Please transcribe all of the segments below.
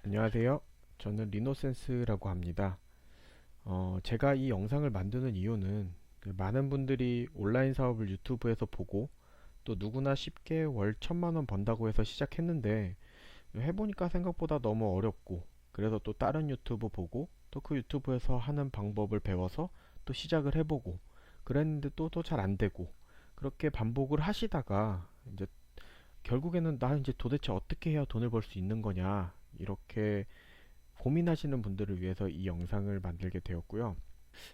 안녕하세요. 저는 리노센스라고 합니다. 제가 이 영상을 만드는 이유는 그 많은 분들이 온라인 사업을 유튜브에서 보고 또 누구나 쉽게 월 1,000만 원 번다고 해서 시작했는데 해보니까 생각보다 너무 어렵고 그래서 또 다른 유튜브 보고 또 그 유튜브에서 하는 방법을 배워서 또 시작을 해보고 그랬는데 또 잘 안 되고 그렇게 반복을 하시다가 이제 결국에는 나 이제 도대체 어떻게 해야 돈을 벌 수 있는 거냐 이렇게 고민하시는 분들을 위해서 이 영상을 만들게 되었고요.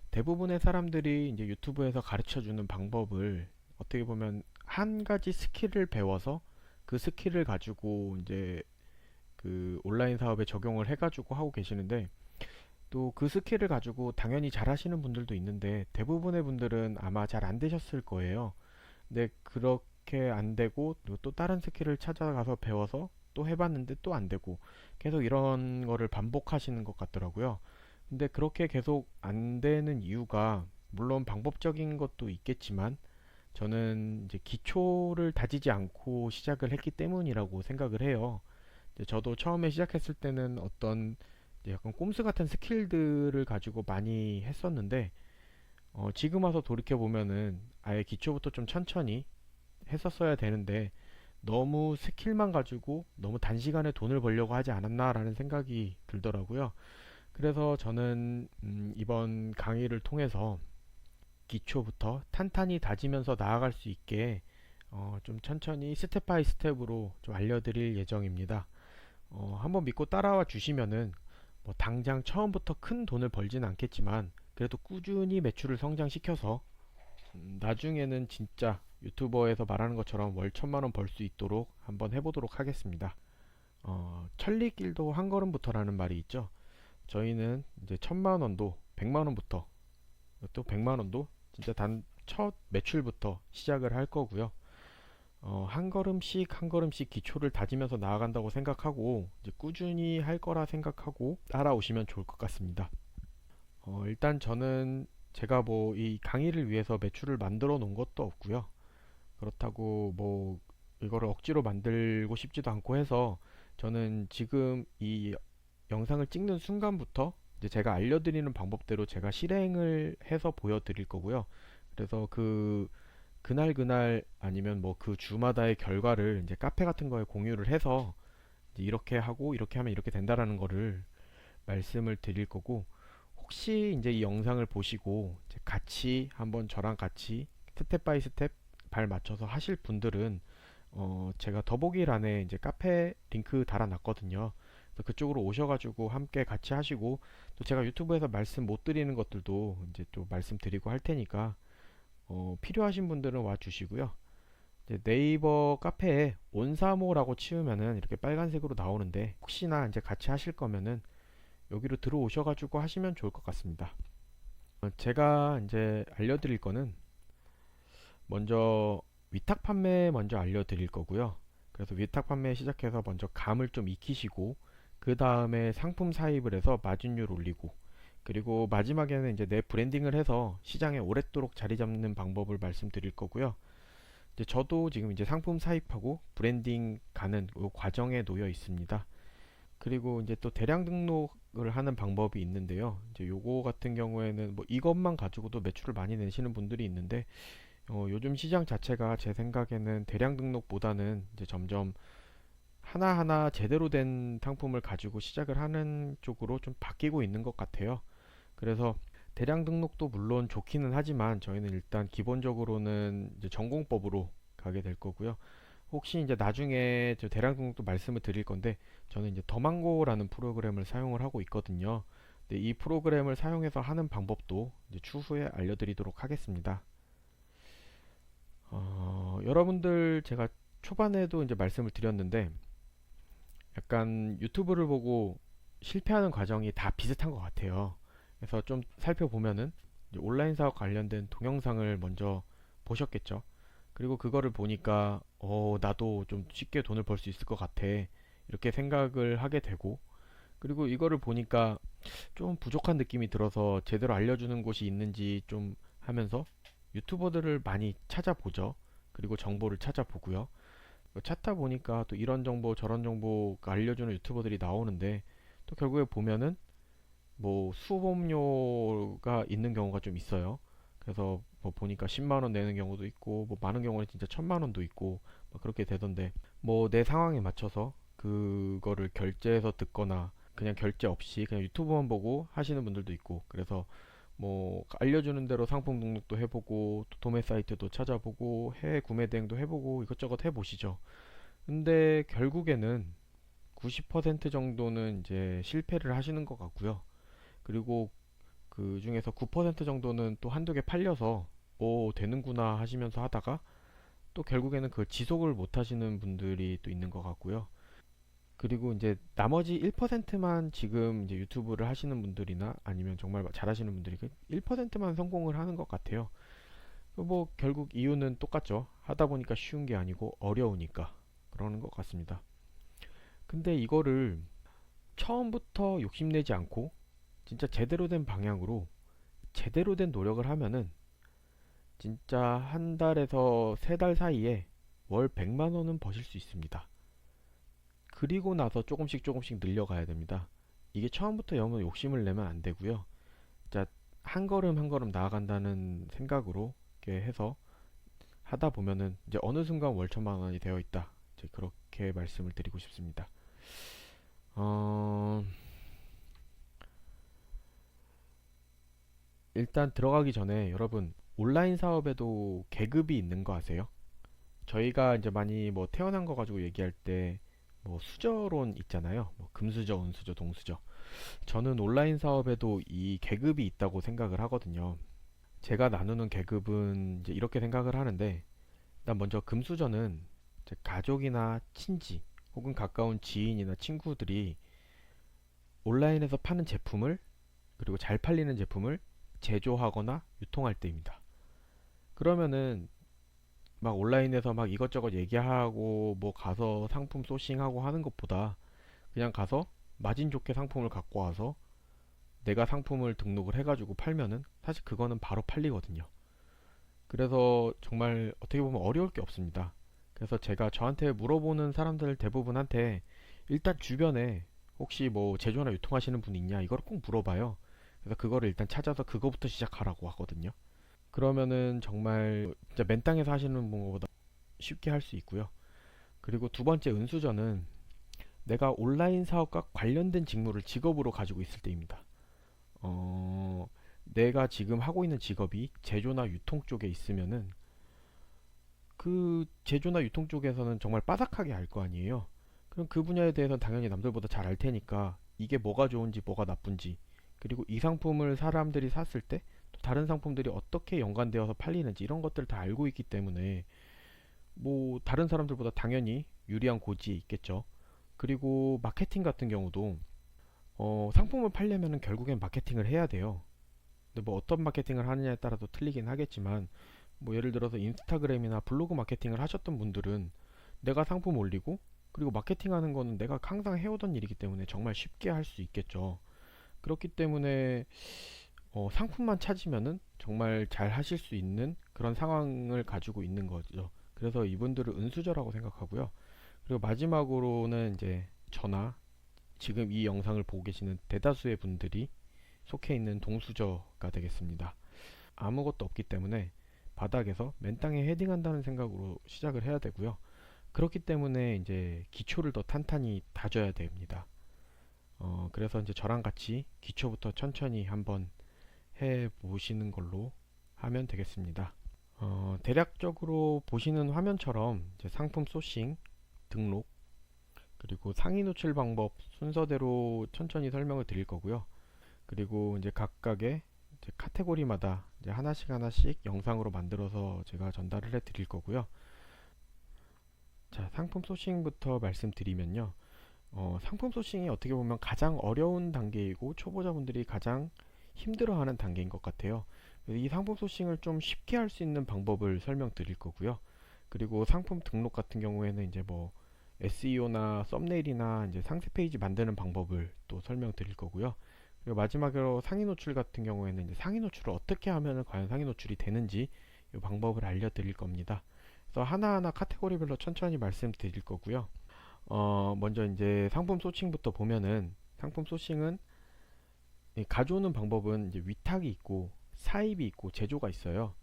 대부분의 사람들이 이제 유튜브에서 가르쳐 주는 방법을 어떻게 보면 한 가지 스킬을 배워서 그 스킬을 가지고 이제 그 온라인 사업에 적용을 해가지고 하고 계시는데 또 그 스킬을 가지고 당연히 잘 하시는 분들도 있는데 대부분의 분들은 아마 잘 안 되셨을 거예요. 근데 그렇게 안 되고 또 다른 스킬을 찾아가서 배워서 또 해봤는데 또 안 되고 계속 이런 거를 반복하시는 것 같더라고요. 근데 그렇게 계속 안 되는 이유가 물론 방법적인 것도 있겠지만 저는 이제 기초를 다지지 않고 시작을 했기 때문이라고 생각을 해요. 이제 저도 처음에 시작했을 때는 어떤 이제 약간 꼼수 같은 스킬들을 가지고 많이 했었는데 지금 와서 돌이켜 보면은 아예 기초부터 좀 천천히 했었어야 되는데 너무 스킬만 가지고 너무 단시간에 돈을 벌려고 하지 않았나라는 생각이 들더라고요. 그래서 저는 이번 강의를 통해서 기초부터 탄탄히 다지면서 나아갈 수 있게 좀 천천히 스텝 바이 스텝으로 좀 알려드릴 예정입니다. 한번 믿고 따라와 주시면은 뭐 당장 처음부터 큰 돈을 벌지는 않겠지만 그래도 꾸준히 매출을 성장시켜서 나중에는 진짜 유튜버에서 말하는 것처럼 월 1,000만 원 벌 수 있도록 한번 해보도록 하겠습니다. 천리길도 한 걸음부터라는 말이 있죠. 저희는 이제 1,000만 원도 100만 원부터 또 100만 원도 진짜 단 첫 매출부터 시작을 할 거고요. 한 걸음씩 한 걸음씩 기초를 다지면서 나아간다고 생각하고 이제 꾸준히 할 거라 생각하고 따라오시면 좋을 것 같습니다. 일단 저는 제가 뭐 이 강의를 위해서 매출을 만들어 놓은 것도 없고요. 그렇다고 뭐 이거를 억지로 만들고 싶지도 않고 해서 저는 지금 이 영상을 찍는 순간부터 이제 제가 알려드리는 방법대로 제가 실행을 해서 보여드릴 거고요. 그래서 그날 그날 아니면 뭐 그 주마다의 결과를 이제 카페 같은 거에 공유를 해서 이제 이렇게 하고 이렇게 하면 이렇게 된다라는 거를 말씀을 드릴 거고 혹시 이제 이 영상을 보시고 이제 같이 한번 저랑 같이 스텝 바이 스텝 발 맞춰서 하실 분들은 제가 더보기란에 이제 카페 링크 달아놨거든요. 그래서 그쪽으로 오셔가지고 함께 같이 하시고 또 제가 유튜브에서 말씀 못 드리는 것들도 이제 또 말씀드리고 할 테니까 필요하신 분들은 와 주시고요. 이제 네이버 카페에 온사모라고 치우면은 이렇게 빨간색으로 나오는데 혹시나 이제 같이 하실 거면은 여기로 들어오셔가지고 하시면 좋을 것 같습니다. 제가 이제 알려드릴 거는 먼저 위탁 판매 먼저 알려드릴 거고요. 그래서 위탁 판매 시작해서 먼저 감을 좀 익히시고 그 다음에 상품 사입을 해서 마진율 올리고 그리고 마지막에는 이제 내 브랜딩을 해서 시장에 오랫도록 자리 잡는 방법을 말씀드릴 거고요. 이제 저도 지금 이제 상품 사입하고 브랜딩 가는 그 과정에 놓여 있습니다. 그리고 이제 또 대량 등록을 하는 방법이 있는데요. 이제 요거 같은 경우에는 뭐 이것만 가지고도 매출을 많이 내시는 분들이 있는데 요즘 시장 자체가 제 생각에는 대량 등록보다는 이제 점점 하나하나 제대로 된 상품을 가지고 시작을 하는 쪽으로 좀 바뀌고 있는 것 같아요. 그래서 대량 등록도 물론 좋기는 하지만 저희는 일단 기본적으로는 이제 전공법으로 가게 될 거고요. 혹시 이제 나중에 저 대량 등록도 말씀을 드릴 건데 저는 이제 더망고라는 프로그램을 사용을 하고 있거든요. 근데 이 프로그램을 사용해서 하는 방법도 이제 추후에 알려드리도록 하겠습니다. 여러분들 제가 초반에도 이제 말씀을 드렸는데 약간 유튜브를 보고 실패하는 과정이 다 비슷한 것 같아요. 그래서 좀 살펴보면은 이제 온라인 사업 관련된 동영상을 먼저 보셨겠죠. 그리고 그거를 보니까 나도 좀 쉽게 돈을 벌 수 있을 것 같아. 이렇게 생각을 하게 되고 그리고 이거를 보니까 좀 부족한 느낌이 들어서 제대로 알려주는 곳이 있는지 좀 하면서 유튜버들을 많이 찾아보죠. 그리고 정보를 찾아보고요. 찾다 보니까 또 이런 정보 저런 정보가 알려주는 유튜버들이 나오는데 또 결국에 보면은 뭐 수업료가 있는 경우가 좀 있어요. 그래서 뭐 보니까 10만 원 내는 경우도 있고 뭐 많은 경우는 진짜 1000만 원도 있고 막 그렇게 되던데, 뭐 내 상황에 맞춰서 그거를 결제해서 듣거나 그냥 결제 없이 그냥 유튜브만 보고 하시는 분들도 있고, 그래서 뭐 알려주는 대로 상품 등록도 해보고 또 도매 사이트도 찾아보고 해외 구매 대행도 해보고 이것저것 해보시죠. 근데 결국에는 90% 정도는 이제 실패를 하시는 것 같고요. 그리고 그 중에서 9% 정도는 또 한두 개 팔려서 오 되는구나 하시면서 하다가 또 결국에는 그걸 지속을 못 하시는 분들이 또 있는 것 같고요. 그리고 이제 나머지 1%만 지금 이제 유튜브를 하시는 분들이나 아니면 정말 잘하시는 분들이 그 1%만 성공을 하는 것 같아요. 뭐 결국 이유는 똑같죠. 하다 보니까 쉬운 게 아니고 어려우니까 그러는 것 같습니다. 근데 이거를 처음부터 욕심내지 않고 진짜 제대로 된 방향으로 제대로 된 노력을 하면은 진짜 한 달에서 세 달 사이에 월 100만 원은 버실 수 있습니다. 그리고 나서 조금씩 조금씩 늘려가야 됩니다. 이게 처음부터 너무 욕심을 내면 안 되고요. 자, 한 걸음 한 걸음 나아간다는 생각으로 이렇게 해서 하다 보면은 이제 어느 순간 월 1000만 원이 되어 있다. 이제 그렇게 말씀을 드리고 싶습니다. 어, 일단 들어가기 전에 여러분 온라인 사업에도 계급이 있는 거 아세요? 저희가 이제 많이 뭐 태어난 거 가지고 얘기할 때 뭐 수저론 있잖아요. 뭐 금수저, 은수저, 동수저. 저는 온라인 사업에도 이 계급이 있다고 생각을 하거든요. 제가 나누는 계급은 이제 이렇게 생각을 하는데, 일단 먼저 금수저는 이제 가족이나 친지 혹은 가까운 지인이나 친구들이 온라인에서 파는 제품을, 그리고 잘 팔리는 제품을 제조하거나 유통할 때입니다. 그러면은 막 온라인에서 막 이것저것 얘기하고 뭐 가서 상품 소싱하고 하는 것보다 그냥 가서 마진 좋게 상품을 갖고 와서 내가 상품을 등록을 해가지고 팔면은 사실 그거는 바로 팔리거든요. 그래서 정말 어떻게 보면 어려울 게 없습니다. 그래서 제가 저한테 물어보는 사람들 대부분한테 일단 주변에 혹시 뭐 제조나 유통하시는 분 있냐 이걸 꼭 물어봐요. 그래서 그거를 일단 찾아서 그거부터 시작하라고 하거든요. 그러면은 정말 진짜 맨 땅에서 하시는 분보다 쉽게 할 수 있고요. 그리고 두 번째 은수저는 내가 온라인 사업과 관련된 직무를 직업으로 가지고 있을 때입니다. 내가 지금 하고 있는 직업이 제조나 유통 쪽에 있으면은 그 제조나 유통 쪽에서는 정말 빠삭하게 알 거 아니에요. 그럼 그 분야에 대해서는 당연히 남들보다 잘 알 테니까 이게 뭐가 좋은지 뭐가 나쁜지, 그리고 이 상품을 사람들이 샀을 때 또 다른 상품들이 어떻게 연관되어서 팔리는지 이런 것들을 다 알고 있기 때문에 뭐 다른 사람들보다 당연히 유리한 고지에 있겠죠. 그리고 마케팅 같은 경우도 상품을 팔려면은 결국엔 마케팅을 해야 돼요. 근데 뭐 어떤 마케팅을 하느냐에 따라서 틀리긴 하겠지만, 뭐 예를 들어서 인스타그램이나 블로그 마케팅을 하셨던 분들은 내가 상품 올리고 그리고 마케팅하는 거는 내가 항상 해오던 일이기 때문에 정말 쉽게 할 수 있겠죠. 그렇기 때문에 상품만 찾으면은 정말 잘 하실 수 있는 그런 상황을 가지고 있는 거죠. 그래서 이분들을 은수저라고 생각하고요. 그리고 마지막으로는 이제 저나 지금 이 영상을 보고 계시는 대다수의 분들이 속해 있는 동수저가 되겠습니다. 아무것도 없기 때문에 바닥에서 맨 땅에 헤딩한다는 생각으로 시작을 해야 되고요. 그렇기 때문에 이제 기초를 더 탄탄히 다져야 됩니다. 그래서 이제 저랑 같이 기초부터 천천히 한번 해 보시는 걸로 하면 되겠습니다. 대략적으로 보시는 화면처럼 이제 상품 소싱, 등록, 그리고 상위 노출 방법 순서대로 천천히 설명을 드릴 거고요. 그리고 이제 각각의 이제 카테고리마다 이제 하나씩 하나씩 영상으로 만들어서 제가 전달을 해 드릴 거고요. 자, 상품 소싱부터 말씀드리면요. 상품 소싱이 어떻게 보면 가장 어려운 단계이고 초보자분들이 가장 힘들어하는 단계인 것 같아요. 이 상품 소싱을 좀 쉽게 할 수 있는 방법을 설명드릴 거고요. 그리고 상품 등록 같은 경우에는 이제 뭐 SEO나 썸네일이나 이제 상세 페이지 만드는 방법을 또 설명드릴 거고요. 그리고 마지막으로 상위 노출 같은 경우에는 이제 상위 노출을 어떻게 하면 과연 상위 노출이 되는지 이 방법을 알려드릴 겁니다. 그래서 하나하나 카테고리별로 천천히 말씀드릴 거고요. 먼저 이제 상품 소싱부터 보면은 상품 소싱은 가져오는 방법은 이제 위탁이 있고 사입이 있고 제조가 있어요.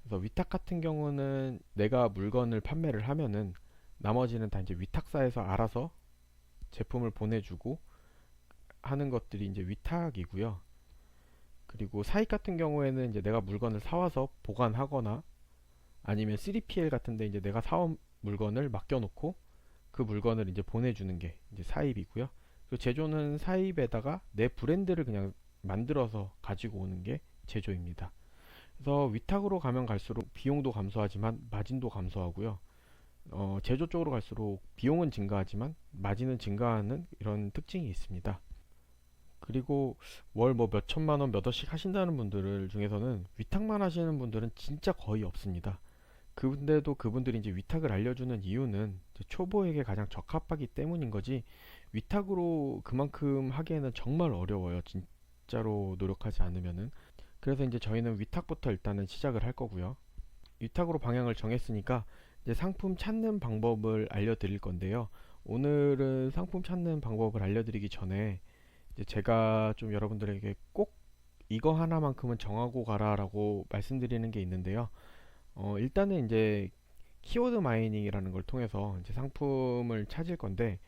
그래서 위탁 같은 경우는 내가 물건을 판매를 하면은 나머지는 다 이제 위탁사에서 알아서 제품을 보내주고 하는 것들이 이제 위탁이고요. 그리고 사입 같은 경우에는 이제 내가 물건을 사와서 보관하거나 아니면 3PL 같은데 이제 내가 사온 물건을 맡겨놓고 그 물건을 이제 보내주는 게 이제 사입이고요. 그리고 제조는 사입에다가 내 브랜드를 그냥 만들어서 가지고 오는 게 제조입니다. 그래서 위탁으로 가면 갈수록 비용도 감소하지만 마진도 감소하고요. 제조 쪽으로 갈수록 비용은 증가하지만 마진은 증가하는 이런 특징이 있습니다. 그리고 월 뭐 몇천만 원, 몇 억씩 하신다는 분들 중에서는 위탁만 하시는 분들은 진짜 거의 없습니다. 근데도 그분들이 이제 위탁을 알려주는 이유는 이제 초보에게 가장 적합하기 때문인 거지, 위탁으로 그만큼 하기에는 정말 어려워요. 진짜로 노력하지 않으면은. 그래서 이제 저희는 위탁부터 일단은 시작을 할 거고요. 위탁으로 방향을 정했으니까 이제 상품 찾는 방법을 알려드릴 건데요. 오늘은 상품 찾는 방법을 알려드리기 전에 이제 제가 좀 여러분들에게 꼭 이거 하나만큼은 정하고 가라라고 말씀드리는 게 있는데요. 일단은 이제 키워드 마이닝이라는 걸 통해서 이제 상품을 찾을 건데,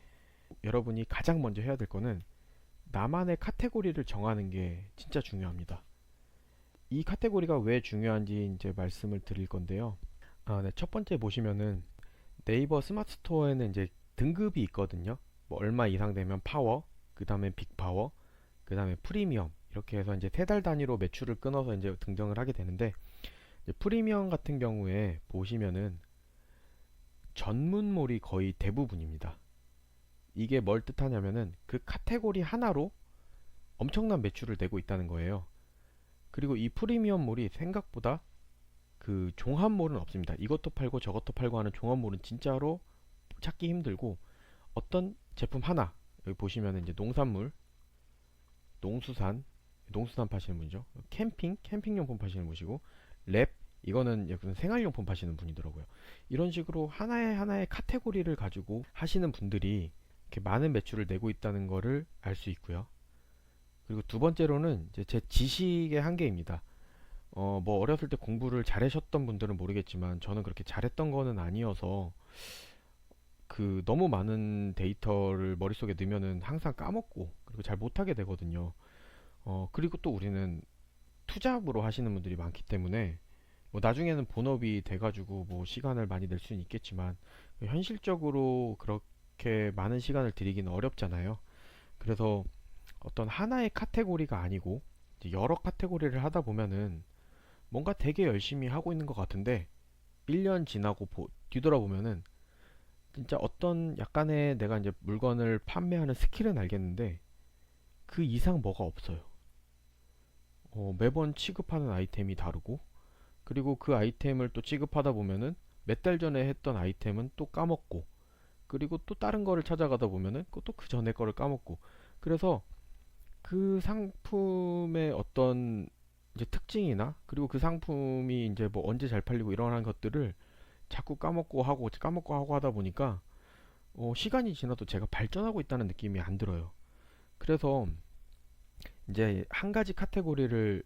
여러분이 가장 먼저 해야 될 거는 나만의 카테고리를 정하는 게 진짜 중요합니다. 이 카테고리가 왜 중요한지 이제 말씀을 드릴 건데요. 네, 첫 번째 보시면은 네이버 스마트 스토어에는 이제 등급이 있거든요. 뭐 얼마 이상 되면 파워, 그 다음에 빅파워, 그 다음에 프리미엄, 이렇게 해서 이제 세 달 단위로 매출을 끊어서 이제 등장을 하게 되는데, 이제 프리미엄 같은 경우에 보시면은 전문몰이 거의 대부분입니다. 이게 뭘 뜻하냐면은 그 카테고리 하나로 엄청난 매출을 내고 있다는 거예요. 그리고 이 프리미엄몰이 생각보다 그 종합몰은 없습니다. 이것도 팔고 저것도 팔고 하는 종합몰은 진짜로 찾기 힘들고, 어떤 제품 하나, 여기 보시면 이제 농산물, 농수산, 농수산 파시는 분이죠. 캠핑용품 파시는 분이시고, 랩, 이거는 무슨 생활용품 파시는 분이더라고요. 이런 식으로 하나의 하나의 카테고리를 가지고 하시는 분들이 이렇게 많은 매출을 내고 있다는 거를 알 수 있고요. 그리고 두 번째로는 이제 제 지식의 한계입니다. 뭐 어렸을 때 공부를 잘하셨던 분들은 모르겠지만 저는 그렇게 잘했던 거는 아니어서 그 너무 많은 데이터를 머릿속에 넣으면은 항상 까먹고 그리고 잘 못하게 되거든요. 그리고 또 우리는 투잡으로 하시는 분들이 많기 때문에 뭐 나중에는 본업이 돼가지고 뭐 시간을 많이 낼 수는 있겠지만 현실적으로 그렇게 많은 시간을 들이기는 어렵잖아요. 그래서 어떤 하나의 카테고리가 아니고 이제 여러 카테고리를 하다 보면은 뭔가 되게 열심히 하고 있는 것 같은데 1년 지나고 뒤돌아보면은 진짜 어떤 약간의 내가 이제 물건을 판매하는 스킬은 알겠는데 그 이상 뭐가 없어요. 매번 취급하는 아이템이 다르고, 그리고 그 아이템을 또 취급하다 보면은 몇 달 전에 했던 아이템은 또 까먹고, 그리고 또 다른 거를 찾아가다 보면은 또 그 전에 거를 까먹고, 그래서 그 상품의 어떤 이제 특징이나 그리고 그 상품이 이제 뭐 언제 잘 팔리고 이러한 것들을 자꾸 까먹고 하고 하다 보니까 시간이 지나도 제가 발전하고 있다는 느낌이 안 들어요. 그래서 이제 한 가지 카테고리를,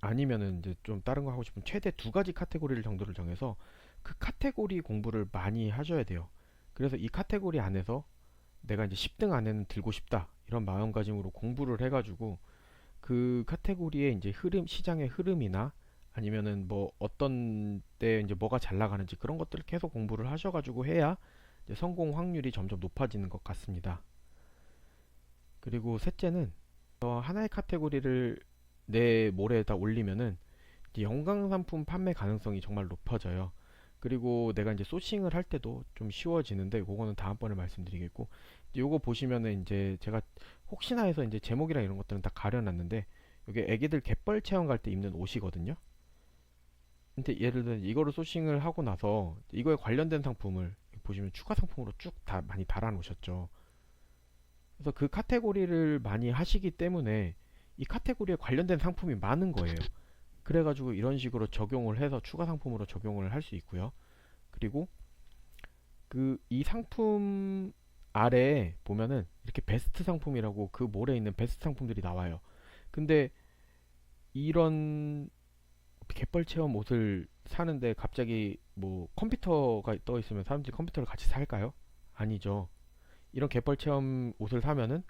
아니면은 이제 좀 다른 거 하고 싶으면 최대 두 가지 카테고리를 정도를 정해서 그 카테고리 공부를 많이 하셔야 돼요. 그래서 이 카테고리 안에서 내가 이제 10등 안에는 들고 싶다 이런 마음가짐으로 공부를 해가지고 그 카테고리의 이제 시장의 흐름이나 아니면은 뭐 어떤 때 이제 뭐가 잘 나가는지 그런 것들을 계속 공부를 하셔가지고 해야 이제 성공 확률이 점점 높아지는 것 같습니다. 그리고 셋째는 하나의 카테고리를 내 모래에다 올리면은 이제 연관 상품 판매 가능성이 정말 높아져요. 그리고 내가 이제 소싱을 할 때도 좀 쉬워지는데 그거는 다음번에 말씀드리겠고, 요거 보시면은 이제 제가 혹시나 해서 이제 제목이랑 이런 것들은 다 가려놨는데, 이게 애기들 갯벌 체험 갈 때 입는 옷이거든요. 근데 예를 들어 이거를 소싱을 하고 나서 이거에 관련된 상품을 보시면 추가 상품으로 쭉 다 많이 달아 놓으셨죠. 그래서 그 카테고리를 많이 하시기 때문에 이 카테고리에 관련된 상품이 많은 거예요. 그래가지고 이런 식으로 적용을 해서 추가 상품으로 적용을 할 수 있고요. 그리고 그 이 상품 아래에 보면은 이렇게 베스트 상품이라고 그 몰에 있는 베스트 상품들이 나와요. 근데 이런 갯벌 체험 옷을 사는데 갑자기 뭐 컴퓨터가 떠 있으면 사람들이 컴퓨터를 같이 살까요? 아니죠. 이런 갯벌 체험 옷을 사면은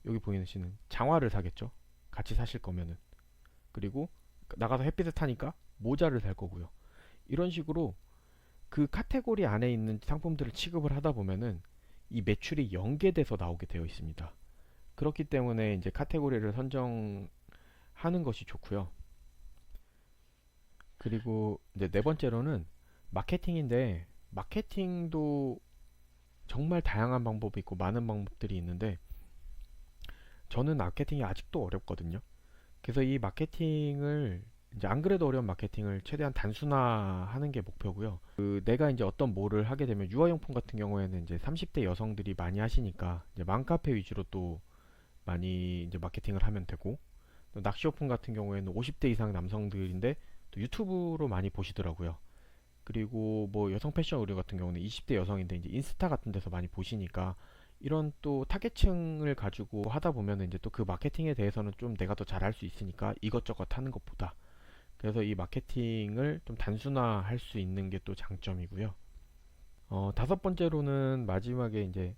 여기 보이시는 장화를 사겠죠. 같이 사실 거면은. 그리고 나가서 햇빛을 타니까 모자를 살 거고요. 이런 식으로 그 카테고리 안에 있는 상품들을 취급을 하다 보면은 이 매출이 연계돼서 나오게 되어 있습니다. 그렇기 때문에 이제 카테고리를 선정하는 것이 좋고요. 그리고 이제 네 번째로는 마케팅인데, 마케팅도 정말 다양한 방법이 있고 많은 방법들이 있는데 저는 마케팅이 아직도 어렵거든요. 그래서 이 마케팅을 이제 안 그래도 어려운 마케팅을 최대한 단순화하는 게 목표고요. 그 내가 이제 어떤 뭐를 하게 되면 유아용품 같은 경우에는 이제 30대 여성들이 많이 하시니까 이제 맘카페 위주로 또 많이 이제 마케팅을 하면 되고, 또 낚시용품 같은 경우에는 50대 이상 남성들인데 또 유튜브로 많이 보시더라고요. 그리고 뭐 여성 패션 의류 같은 경우는 20대 여성인데 이제 인스타 같은 데서 많이 보시니까 이런 또 타겟층을 가지고 하다 보면은 이제 또 그 마케팅에 대해서는 좀 내가 더 잘할 수 있으니까 이것저것 하는 것보다, 그래서 이 마케팅을 좀 단순화할 수 있는 게 또 장점이고요. 다섯 번째로는 마지막에 이제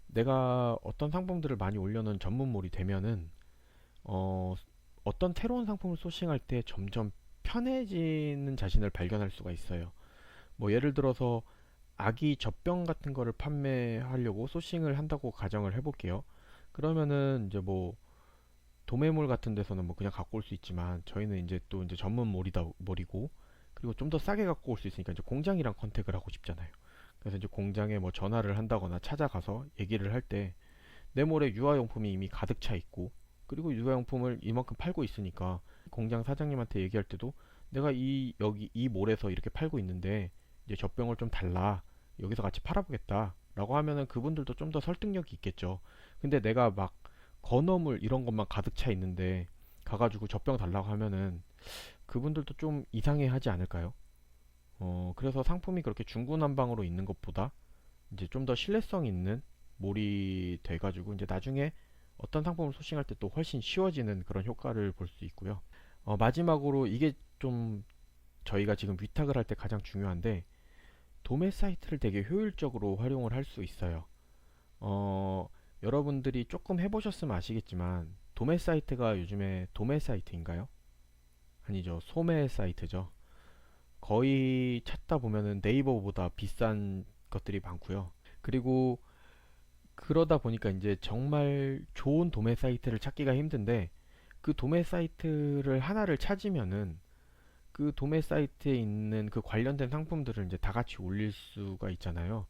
내가 어떤 상품들을 많이 올려놓은 전문몰이 되면은 어, 어떤 새로운 상품을 소싱할 때 점점 편해지는 자신을 발견할 수가 있어요. 뭐 예를 들어서 아기 젖병 같은 거를 판매하려고 소싱을 한다고 가정을 해볼게요. 그러면은 이제 뭐 도매몰 같은 데서는 뭐 그냥 갖고 올 수 있지만 저희는 이제 또 이제 전문 몰이고, 그리고 좀 더 싸게 갖고 올 수 있으니까 이제 공장이랑 컨택을 하고 싶잖아요. 그래서 이제 공장에 뭐 전화를 한다거나 찾아가서 얘기를 할 때 내 몰에 유아용품이 이미 가득 차 있고, 그리고 유아용품을 이만큼 팔고 있으니까 공장 사장님한테 얘기할 때도 내가 이 여기 이 몰에서 이렇게 팔고 있는데 이제 젖병을 좀 달라, 여기서 같이 팔아보겠다 라고 하면은 그분들도 좀 더 설득력이 있겠죠. 근데 내가 막 건어물 이런 것만 가득 차 있는데 가가지고 젖병 달라고 하면은 그분들도 좀 이상해 하지 않을까요? 그래서 상품이 그렇게 중구난방으로 있는 것보다 이제 좀 더 신뢰성 있는 몰이 돼가지고 이제 나중에 어떤 상품을 소싱할 때 또 훨씬 쉬워지는 그런 효과를 볼 수 있고요. 마지막으로 이게 좀 저희가 지금 위탁을 할 때 가장 중요한데, 도매 사이트를 되게 효율적으로 활용을 할 수 있어요. 여러분들이 조금 해보셨으면 아시겠지만 도매 사이트가 요즘에 도매 사이트인가요? 아니죠. 소매 사이트죠. 거의 찾다 보면은 네이버보다 비싼 것들이 많고요. 그리고 그러다 보니까 이제 정말 좋은 도매 사이트를 찾기가 힘든데, 그 도매 사이트를 하나를 찾으면은 그 도매 사이트에 있는 그 관련된 상품들을 이제 다 같이 올릴 수가 있잖아요.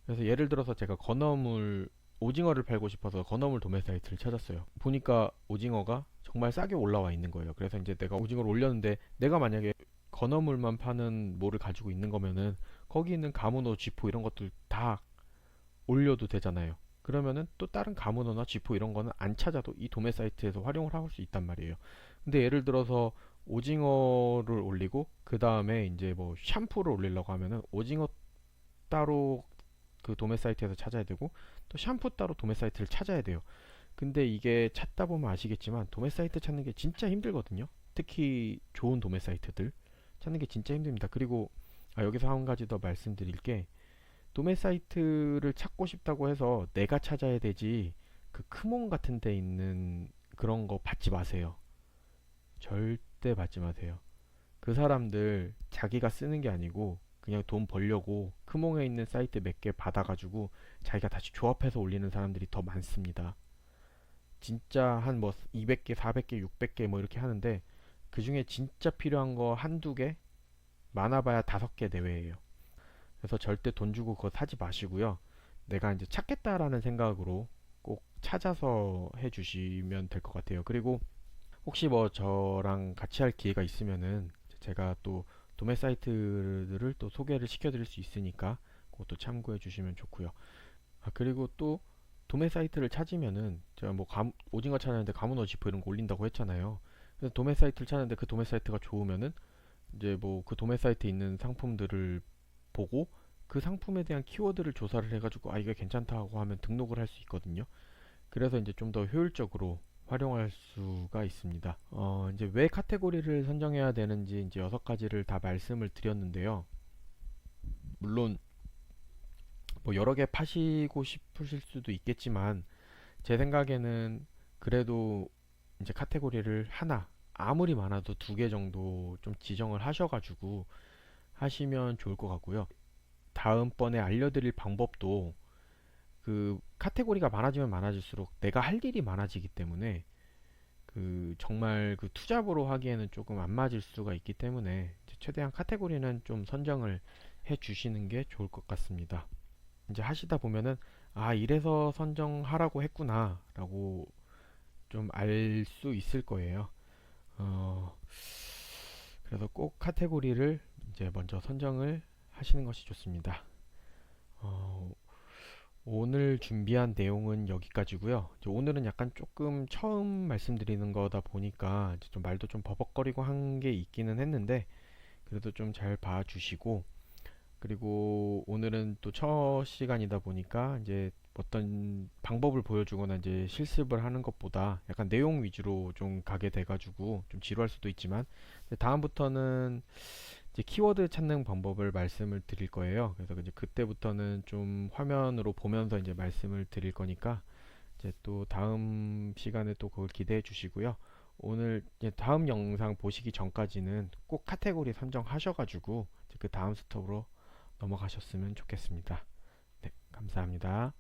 그래서 예를 들어서 제가 건어물 오징어를 팔고 싶어서 건어물 도매 사이트를 찾았어요. 보니까 오징어가 정말 싸게 올라와 있는 거예요. 그래서 이제 내가 오징어를 올렸는데 내가 만약에 건어물만 파는 뭐를 가지고 있는 거면은 거기 있는 가무노, 쥐포 이런 것들 다 올려도 되잖아요. 그러면은 또 다른 가무노나 쥐포 이런 거는 안 찾아도 이 도매 사이트에서 활용을 할 수 있단 말이에요. 근데 예를 들어서 오징어를 올리고 그 다음에 이제 뭐 샴푸를 올리려고 하면은 오징어 따로 그 도매 사이트에서 찾아야 되고 또 샴푸 따로 도매 사이트를 찾아야 돼요. 근데 이게 찾다 보면 아시겠지만 도매 사이트 찾는 게 진짜 힘들거든요. 특히 좋은 도매 사이트들 찾는 게 진짜 힘듭니다. 그리고 여기서 한 가지 더 말씀드릴 게, 도매 사이트를 찾고 싶다고 해서 내가 찾아야 되지 그 크몬 같은 데 있는 그런 거 받지 마세요. 절대 받지 마세요. 그 사람들 자기가 쓰는 게 아니고 그냥 돈 벌려고 크몽에 있는 사이트 몇 개 받아가지고 자기가 다시 조합해서 올리는 사람들이 더 많습니다. 진짜 한 뭐 200개, 400개, 600개 뭐 이렇게 하는데 그 중에 진짜 필요한 거 한두 개, 많아봐야 5개 내외예요. 그래서 절대 돈 주고 그거 사지 마시고요. 내가 이제 찾겠다라는 생각으로 꼭 찾아서 해주시면 될 것 같아요. 그리고 혹시 뭐 저랑 같이 할 기회가 있으면은 제가 또 도매 사이트들을 또 소개를 시켜드릴 수 있으니까 그것도 참고해 주시면 좋고요. 그리고 또 도매 사이트를 찾으면은 제가 뭐 오징어 찾았는데 가문어 지퍼 이런 거 올린다고 했잖아요. 그래서 도매 사이트를 찾는데 그 도매 사이트가 좋으면은 이제 뭐 그 도매 사이트에 있는 상품들을 보고 그 상품에 대한 키워드를 조사를 해가지고 아 이게 괜찮다고 하면 등록을 할 수 있거든요. 그래서 이제 좀 더 효율적으로 활용할 수가 있습니다. 이제 왜 카테고리를 선정해야 되는지 이제 6가지를 다 말씀을 드렸는데요. 물론 뭐 여러 개 파시고 싶으실 수도 있겠지만 제 생각에는 그래도 이제 카테고리를 하나 아무리 많아도 2개 정도 좀 지정을 하셔가지고 하시면 좋을 것 같고요. 다음번에 알려드릴 방법도 그 카테고리가 많아지면 많아질수록 내가 할 일이 많아지기 때문에 그 정말 그 투잡으로 하기에는 조금 안 맞을 수가 있기 때문에 이제 최대한 카테고리는 좀 선정을 해 주시는 게 좋을 것 같습니다. 이제 하시다 보면은 아 이래서 선정하라고 했구나 라고 좀 알 수 있을 거예요. 어, 그래서 꼭 카테고리를 이제 먼저 선정을 하시는 것이 좋습니다. 어, 오늘 준비한 내용은 여기까지고요. 이제 오늘은 약간 조금 처음 말씀드리는 거다 보니까 이제 좀 말도 좀 버벅거리고 한 게 있기는 했는데 그래도 좀 잘 봐주시고 그리고 오늘은 또 첫 시간이다 보니까 이제 어떤 방법을 보여주거나 이제 실습을 하는 것보다 약간 내용 위주로 좀 가게 돼가지고 좀 지루할 수도 있지만 다음부터는 이제 키워드 찾는 방법을 말씀을 드릴 거예요. 그래서 이제 그때부터는 좀 화면으로 보면서 이제 말씀을 드릴 거니까 이제 또 다음 시간에 또 그걸 기대해 주시고요. 오늘 이제 다음 영상 보시기 전까지는 꼭 카테고리 선정하셔가지고 이제 그 다음 스톱으로 넘어가셨으면 좋겠습니다. 네, 감사합니다.